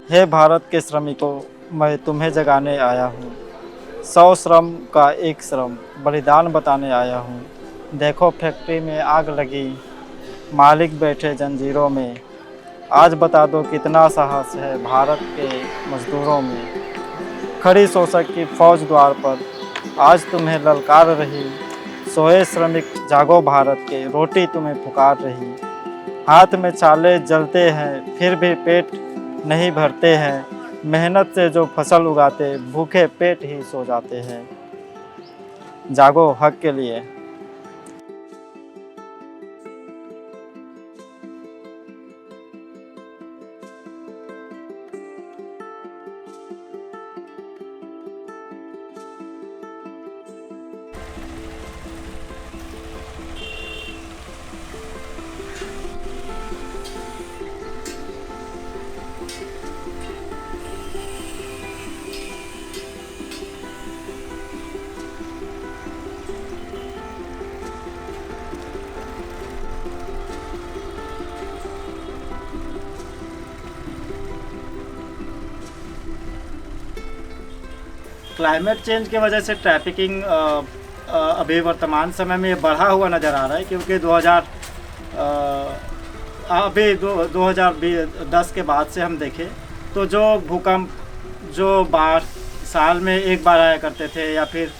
हे भारत के श्रमिकों, मैं तुम्हें जगाने आया हूँ। 100 श्रम का एक श्रम बलिदान बताने आया हूँ। देखो फैक्ट्री में आग लगी, मालिक बैठे जंजीरों में। आज बता दो कितना साहस है भारत के मजदूरों में। खड़ी शोषक की फौज द्वार पर आज तुम्हें ललकार रही। सोए श्रमिक जागो भारत के, रोटी तुम्हें पुकार रही। हाथ में चाले जलते हैं फिर भी पेट नहीं भरते हैं। मेहनत से जो फसल उगाते भूखे पेट ही सो जाते हैं। जागो हक के लिए। क्लाइमेट चेंज की वजह से ट्रैफिकिंग अभी वर्तमान समय में बढ़ा हुआ नज़र आ रहा है, क्योंकि 2010 के बाद से हम देखें तो जो भूकंप, जो बाढ़ साल में एक बार आया करते थे या फिर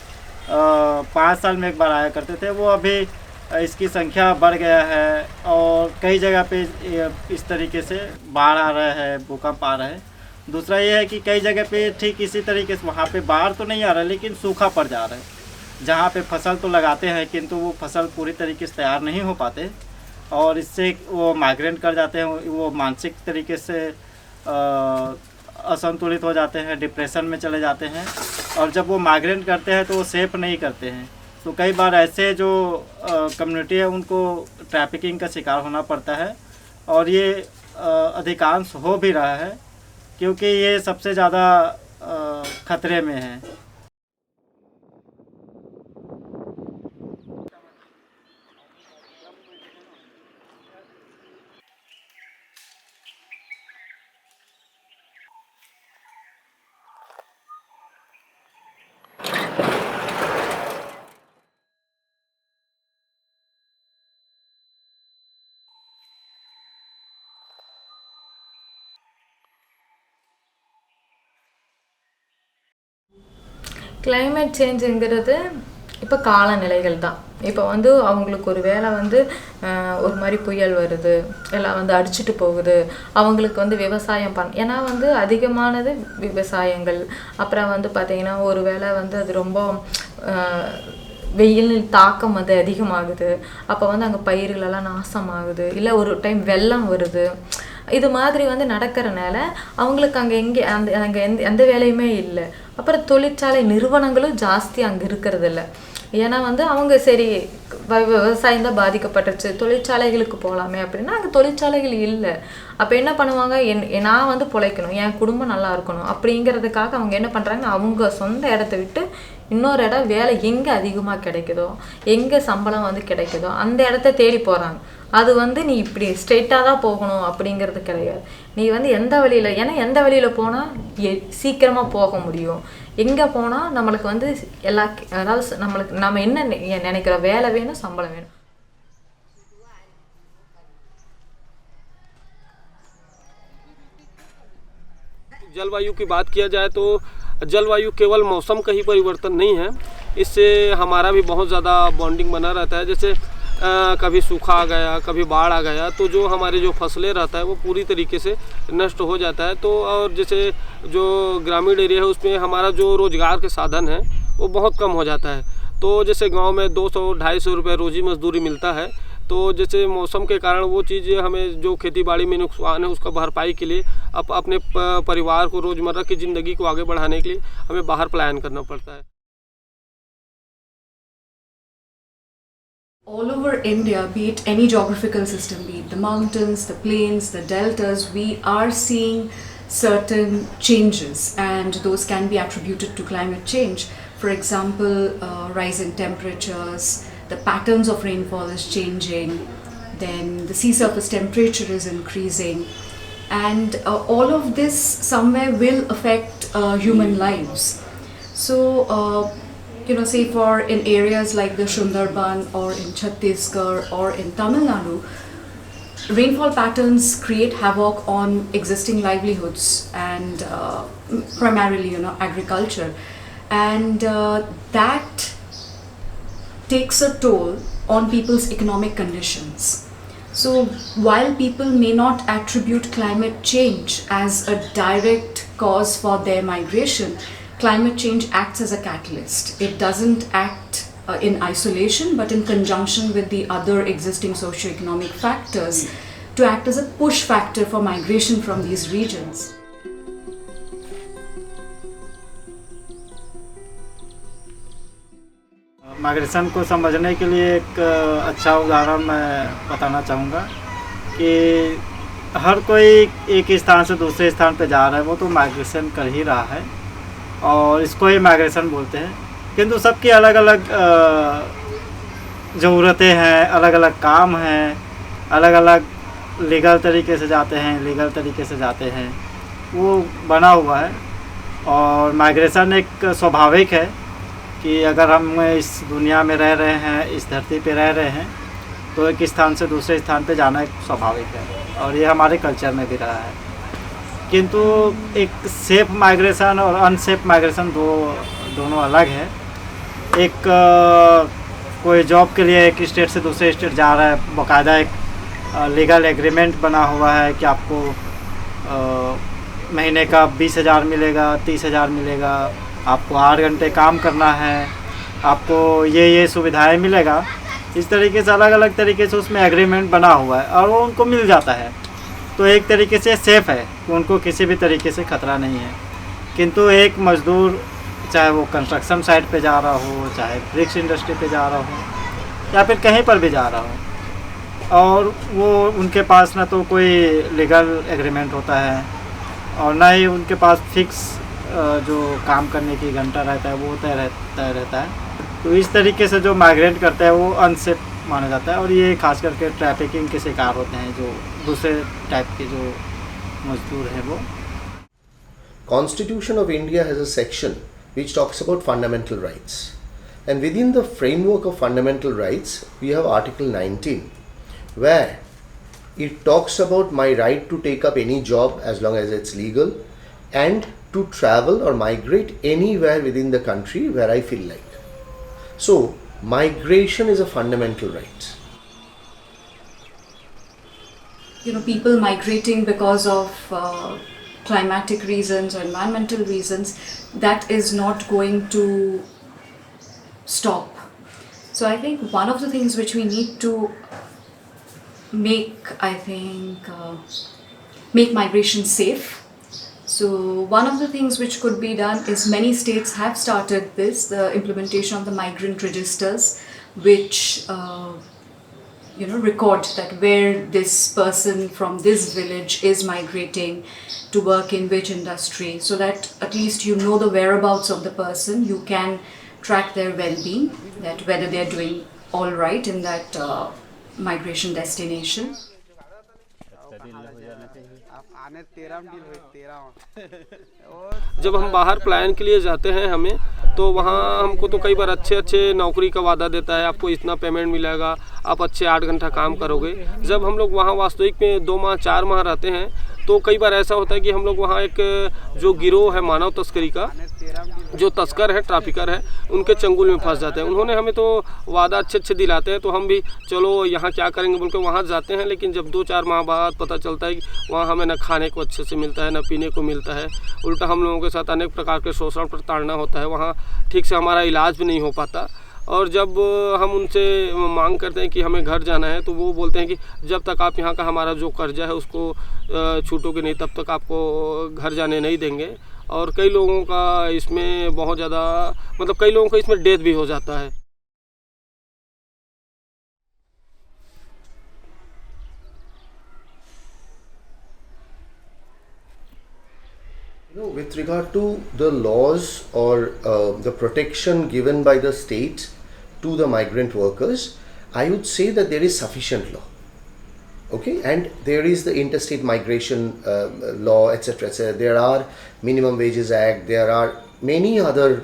5 साल में एक बार आया करते थे, वो अभी इसकी संख्या बढ़ गया है। और कई जगह पे इस तरीके से बाढ़ आ रहा है, भूकंप आ रहा है। दूसरा ये है कि कई जगह पे ठीक इसी तरीके से वहाँ पे बाढ़ तो नहीं आ रहा है, लेकिन सूखा पड़ जा रहा है। जहाँ पे फसल तो लगाते हैं किंतु वो फसल पूरी तरीके से तैयार नहीं हो पाते, और इससे वो माइग्रेट कर जाते हैं। वो मानसिक तरीके से असंतुलित हो जाते हैं, डिप्रेशन में चले जाते हैं। और जब वो माइग्रेट करते हैं तो वो सेफ नहीं करते हैं, तो कई बार ऐसे जो कम्युनिटी है उनको ट्रैफिकिंग का शिकार होना पड़ता है। और ये अधिकांश हो भी रहा है, क्योंकि ये सबसे ज़्यादा खतरे में है। கிளைமேட் சேஞ்சுங்கிறது இப்போ காலநிலைகள் தான். இப்போ வந்து அவங்களுக்கு ஒரு வேளை வந்து ஒரு மாதிரி புயல் வருது, எல்லாம் வந்து அடிச்சுட்டு போகுது. அவங்களுக்கு வந்து விவசாயம் ஏன்னா வந்து அதிகமானது விவசாயங்கள். அப்புறம் வந்து பார்த்திங்கன்னா ஒரு வேளை வந்து அது ரொம்ப வெயில் தாக்கம் வந்து அதிகமாகுது. அப்போ வந்து அங்கே பயிர்களெல்லாம் நாசமாகுது, இல்லை ஒரு டைம் வெள்ளம் வருது. இது மாதிரி வந்து நடக்கிறனால அவங்களுக்கு அங்கே எந்த வேலையுமே இல்லை. அப்புறம் தொழிற்சாலை நிறுவனங்களும் ஜாஸ்தி அங்கே இருக்கிறது இல்லை. ஏன்னா வந்து அவங்க சரி விவசாயம் தான் பாதிக்கப்பட்டுருச்சு, தொழிற்சாலைகளுக்கு போகலாமே அப்படின்னா அங்கே தொழிற்சாலைகள் இல்லை. அப்போ என்ன பண்ணுவாங்க, நான் வந்து பிழைக்கணும், என் குடும்பம் நல்லா இருக்கணும் அப்படிங்கிறதுக்காக அவங்க என்ன பண்ணுறாங்கன்னா அவங்க சொந்த இடத்த விட்டு இன்னொரு இடம் வேலை எங்கே அதிகமாக கிடைக்குதோ, எங்கே சம்பளம் வந்து கிடைக்குதோ அந்த இடத்த தேடி போகிறாங்க. அது வந்து நீ இப்படி ஸ்ட்ரெயிட்டாக தான் போகணும் அப்படிங்கிறது கிடையாது. நீ வந்து எந்த வழியில், ஏன்னா எந்த வழியில் போனால் சீக்கிரமாக போக முடியும், எங்கே போனால் நம்மளுக்கு வந்து அதாவது நம்ம என்ன நினைக்கிறோம், வேலை வேணும், சம்பளம் வேணும். जलवायु की बात किया जाए तो जलवायु केवल मौसम का ही परिवर्तन नहीं है, इससे हमारा भी बहुत ज़्यादा बॉन्डिंग बना रहता है। जैसे कभी सूखा आ गया, कभी बाढ़ आ गया, तो जो हमारे जो फसलें रहता है वो पूरी तरीके से नष्ट हो जाता है। तो और जैसे जो ग्रामीण एरिया है उसमें हमारा जो रोज़गार के साधन है वो बहुत कम हो जाता है। तो जैसे गांव में 200-250 रुपये रोज़ी मजदूरी मिलता है, तो जैसे मौसम के कारण वो चीज़ हमें जो खेती बाड़ी में नुकसान है उसका भरपाई के लिए अपने परिवार को रोज़मर्रा की ज़िंदगी को आगे बढ़ाने के लिए हमें बाहर पलायन करना पड़ता है। All over India, be it any geographical system, be it the mountains, the plains, the deltas, we are seeing certain changes, and those can be attributed to climate change. For example, rise in temperatures, the patterns of rainfall is changing, then the sea surface temperature is increasing, and all of this somewhere will affect human lives. So, say for in areas like the Sundarban or in Chhattisgarh or in Tamil Nadu, rainfall patterns create havoc on existing livelihoods and primarily, agriculture, and that takes a toll on people's economic conditions. So while people may not attribute climate change as a direct cause for their migration, climate change acts as a catalyst. It doesn't act in isolation, but in conjunction with the other existing socio-economic factors to act as a push factor for migration from these regions. Migration को समझने के लिए एक अच्छा उदाहरण मैं बताना चाहूँगा कि हर कोई एक स्थान से दूसरे स्थान पे जा रहा है, वो तो माइग्रेशन कर ही रहा है और इसको ही माइग्रेशन बोलते हैं। किंतु सबकी अलग अलग ज़रूरतें हैं, अलग अलग काम हैं, अलग अलग लीगल तरीके से जाते हैं, लीगल तरीके से जाते हैं, वो बना हुआ है। और माइग्रेशन एक स्वाभाविक है कि अगर हम इस दुनिया में रह रहे हैं, इस धरती पे रह रहे हैं, तो एक स्थान से दूसरे स्थान पे जाना एक स्वाभाविक है और ये हमारे कल्चर में भी रहा है। किंतु एक सेफ माइग्रेशन और अनसेफ माइग्रेशन दोनों अलग है। एक कोई जॉब के लिए एक स्टेट से दूसरे स्टेट जा रहा है, बाकायदा एक लीगल एग्रीमेंट बना हुआ है कि आपको महीने का 20,000 मिलेगा, 30,000 मिलेगा, आपको 8 घंटे काम करना है, आपको ये सुविधाएं मिलेगा। इस तरीके से अलग अलग तरीके से उसमें एग्रीमेंट बना हुआ है और वो उनको मिल जाता है, तो एक तरीके से सेफ़ है कि उनको किसी भी तरीके से ख़तरा नहीं है। किंतु एक मज़दूर, चाहे वो कंस्ट्रक्शन साइट पे जा रहा हो, चाहे ब्रिक्स इंडस्ट्री पे जा रहा हो या फिर कहीं पर भी जा रहा हो, और वो उनके पास ना तो कोई लीगल एग्रीमेंट होता है और ना ही उनके पास फिक्स जो काम करने की घंटा रहता है वो तय रहता है। तो इस तरीके से जो माइग्रेट करता है वो अनसेफ माना जाता है और ये खास करके ट्रैफिकिंग के शिकार होते हैं, जो दूसरे टाइप के जो मजदूर हैं वो। Constitution of India has a section which talks about fundamental rights, and within the framework of fundamental rights we have Article 19 where it talks about my right to take up any job as long as it's legal and to travel or migrate anywhere within the country where I feel like. So migration is a fundamental right. People migrating because of climatic reasons or environmental reasons, that is not going to stop. So I think one of the things which we need to make, make migration safe. So one of the things which could be done is many states have started this, the implementation of the migrant registers, which record that where this person from this village is migrating to work in which industry, so that at least you know the whereabouts of the person, you can track their well-being, that whether they are doing all right in that migration destination. जब हम बाहर plan के लिए जाते हैं हमें, तो वहाँ हमको तो कई बार अच्छे नौकरी का वादा देता है, आपको इतना पेमेंट मिलेगा, आप अच्छे 8 घंटा काम करोगे। जब हम लोग वहाँ वास्तविक में 2 माह 4 माह रहते हैं, तो कई बार ऐसा होता है कि हम लोग वहाँ एक जो गिरोह है मानव तस्करी का, जो तस्कर है, ट्रैफिकर है, उनके चंगुल में फंस जाते हैं। उन्होंने हमें तो वादा अच्छे दिलाते हैं, तो हम भी चलो यहाँ क्या करेंगे बोल के वहाँ जाते हैं, लेकिन जब 2-4 माह बाद पता चलता है कि वहाँ हमें न खाने को अच्छे से मिलता है, न पीने को मिलता है, उल्टा हम लोगों के साथ अनेक प्रकार के शोषण प्रताड़ना होता है, वहाँ ठीक से हमारा इलाज भी नहीं हो पाता। और जब हम उनसे मांग करते हैं कि हमें घर जाना है, तो वो बोलते हैं कि जब तक आप यहाँ का हमारा जो कर्जा है उसको छूटोगे नहीं, तब तक आपको घर जाने नहीं देंगे। और कई लोगों का इसमें बहुत ज़्यादा, मतलब कई लोगों का इसमें डेथ भी हो जाता है। With regard to the laws or the protection given by the state to the migrant workers, I would say that there is sufficient law. Okay, and there is the interstate migration law, etc., etc. There are minimum wages act. There are many other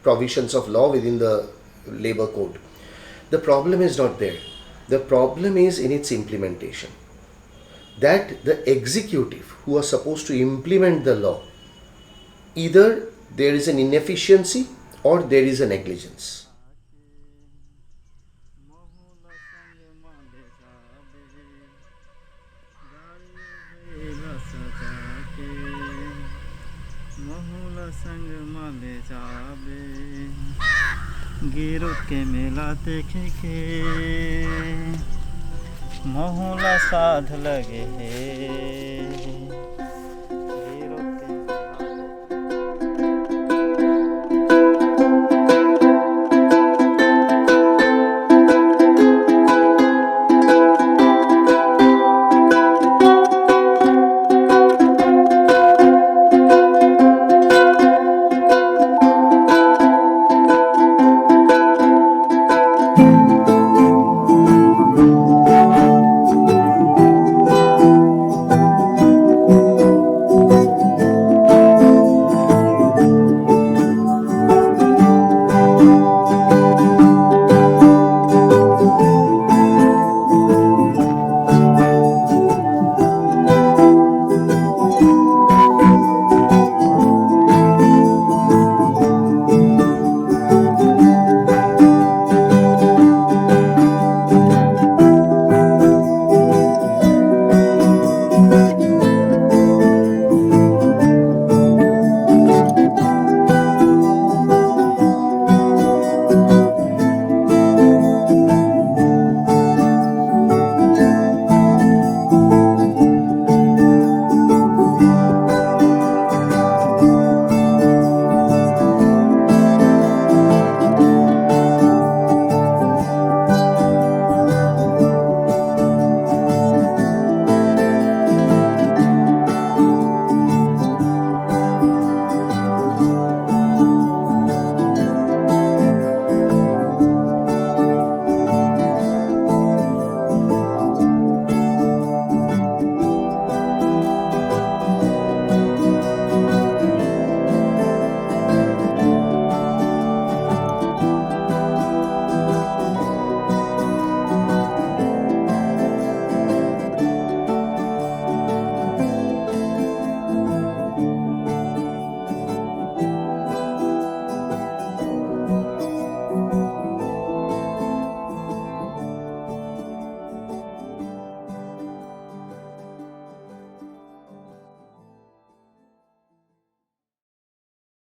provisions of law within the labor code. The problem is not there. The problem is in its implementation. That the executive who are supposed to implement the law, either there is an inefficiency or there is a negligence. गिरो के मेला देखे के मोहला साध लगे